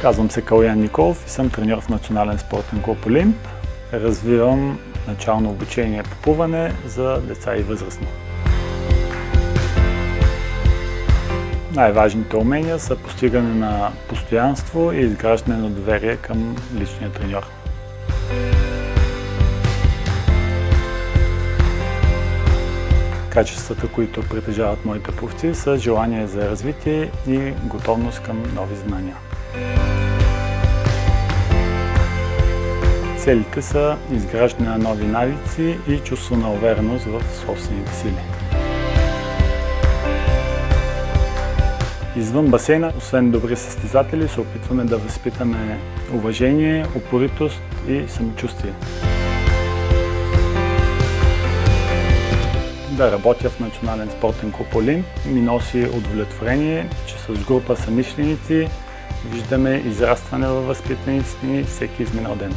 Казвам се Калоян Николов и съм треньор в Национален спортен клуб Олимп. Развивам начално обучение по плуване за деца и възрастни. Най-важните умения са постигане на постоянство и изграждане на доверие към личния треньор. Качествата, които притежават моите пловци, са желание за развитие и готовност към нови знания. Целите са изграждане на нови навици и чувство на увереност в собствените сили. Извън басейна, освен добри състезатели, се опитваме да възпитаме уважение, упоритост и самочувствие. Да работя в Национален спортен клуб Олимп ми носи удовлетворение, че с група съмишленици виждаме израстване във възпитаниците ни всеки изминал ден.